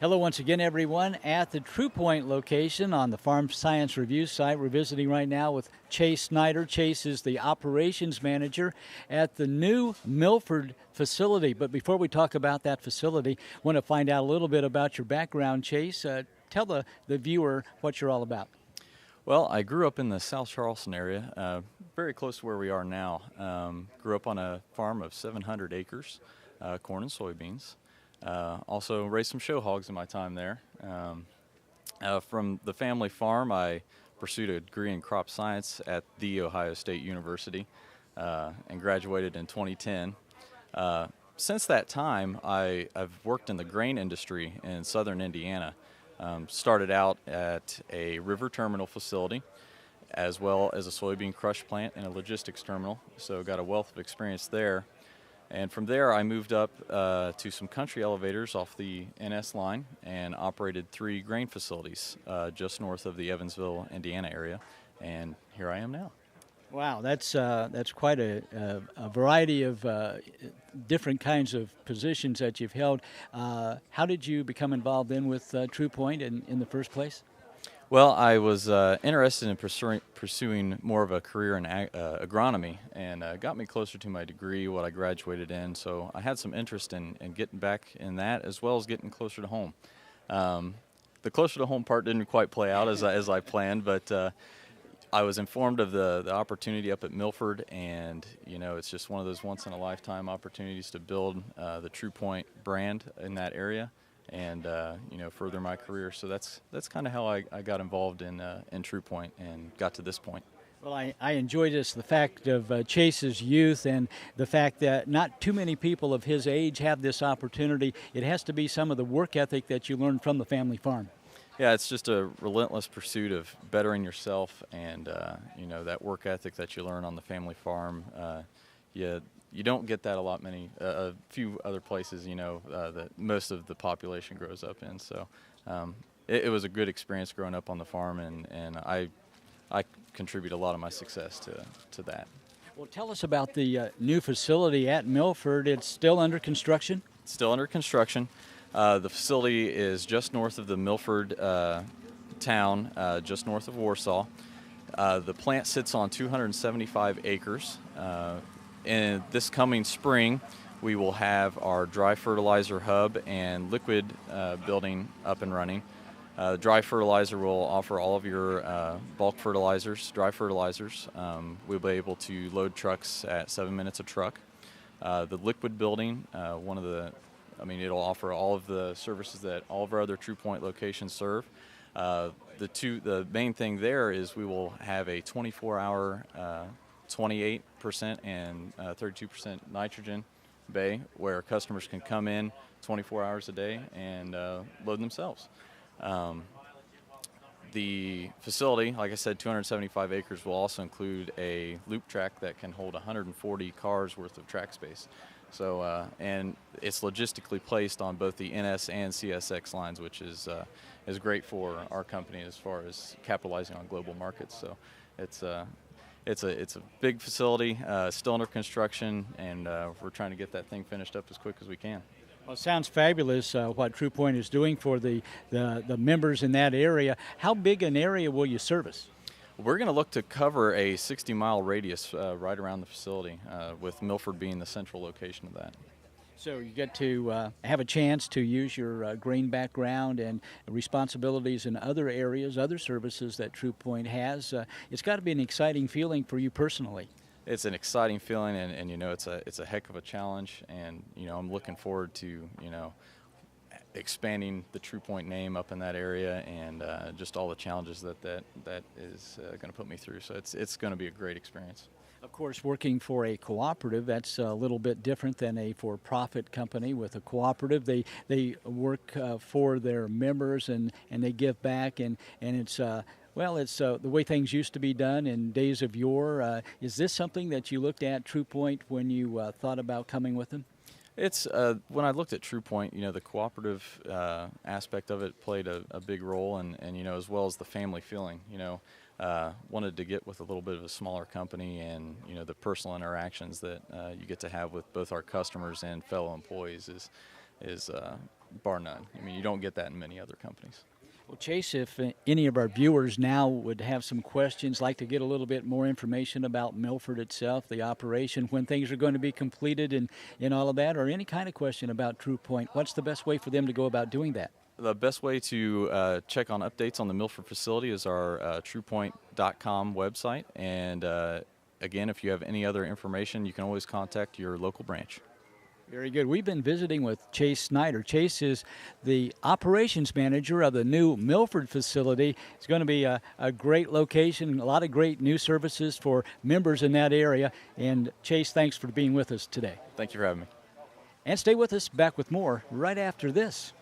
Hello once again, everyone, at the Trupointe location on the Farm Science Review site. We're visiting right now with Chase Snyder. Chase is the operations manager at the new MIlford facility. But before we talk about that facility, I want to find out a little bit about your background, Chase. Tell the viewer what you're all about. Well, I grew up in the South Charleston area, very close to where we are now. Grew up on a farm of 700 acres, corn and soybeans. Also raised some show hogs in my time there. From the family farm, I pursued a degree in crop science at The Ohio State University and graduated in 2010. Since that time, I've worked in the grain industry in southern Indiana. Started out at a river terminal facility as well as a soybean crush plant and a logistics terminal, so got a wealth of experience there. And from there, I moved up to some country elevators off the NS line and operated 3 grain facilities just north of the Evansville, Indiana area. And here I am now. Wow, that's quite a variety of different kinds of positions that you've held. How did you become involved then with Trupointe in the first place? Well, I was interested in pursuing more of a career in agronomy, and got me closer to my degree, what I graduated in. So I had some interest in getting back in that, as well as getting closer to home. The closer to home part didn't quite play out as I planned, but I was informed of the opportunity up at MIlford, and it's just one of those once-in-a-lifetime opportunities to build the Trupointe brand in that area, and further my career. So that's kind of how I got involved in Trupointe and got to this point. Well, I enjoyed this, the fact of Chase's youth and the fact that not too many people of his age have this opportunity. It has to be some of the work ethic that you learned from the family farm. Yeah, it's just a relentless pursuit of bettering yourself, and that work ethic that you learn on the family farm. You don't get that a few other places, that most of the population grows up in. So it was a good experience growing up on the farm, and I contribute a lot of my success to that. Well, tell us about the new facility at MIlford. It's still under construction? It's still under construction. The facility is just north of the MIlford town, just north of Warsaw. The plant sits on 275 acres. And this coming spring, we will have our dry fertilizer hub and liquid building up and running. Dry fertilizer will offer all of your bulk fertilizers, dry fertilizers. We'll be able to load trucks at 7 minutes a truck. The liquid building, it'll offer all of the services that all of our other Trupointe locations serve. The main thing there is we will have a 24-hour 28% and 32% nitrogen bay where customers can come in 24 hours a day and load themselves. The facility, like I said, 275 acres, will also include a loop track that can hold 140 cars worth of track space. So, and it's logistically placed on both the NS and CSX lines, which is great for our company as far as capitalizing on global markets. So, it's a big facility, still under construction, and we're trying to get that thing finished up as quick as we can. Well, it sounds fabulous what Trupointe is doing for the members in that area. How big an area will you service? We're going to look to cover a 60-mile radius right around the facility, with MIlford being the central location of that. So you get to have a chance to use your grain background and responsibilities in other areas, other services that Trupointe has. It's got to be an exciting feeling for you personally. It's an exciting feeling, and it's a heck of a challenge, and I'm looking forward to expanding the Trupointe name up in that area, and just all the challenges that is going to put me through. So it's going to be a great experience. Of course, working for a cooperative, that's a little bit different than a for-profit company. With a cooperative, they work for their members and they give back, and it's the way things used to be done in days of yore. Is this something that you looked at Trupointe when you thought about coming with them? It's when I looked at Trupointe, the cooperative aspect of it played a big role, and as well as the family feeling. Wanted to get with a little bit of a smaller company, and the personal interactions that you get to have with both our customers and fellow employees is bar none. I mean, you don't get that in many other companies. Well, Chase, if any of our viewers now would have some questions, like to get a little bit more information about MIlford itself, the operation, when things are going to be completed and all of that, or any kind of question about Trupointe, what's the best way for them to go about doing that? The best way to check on updates on the MIlford facility is our Trupointe.com website. And again, if you have any other information, you can always contact your local branch. Very good. We've been visiting with Chase Snyder. Chase is the operations manager of the new MIlford facility. It's going to be a great location, a lot of great new services for members in that area. And Chase, thanks for being with us today. Thank you for having me. And stay with us, back with more right after this.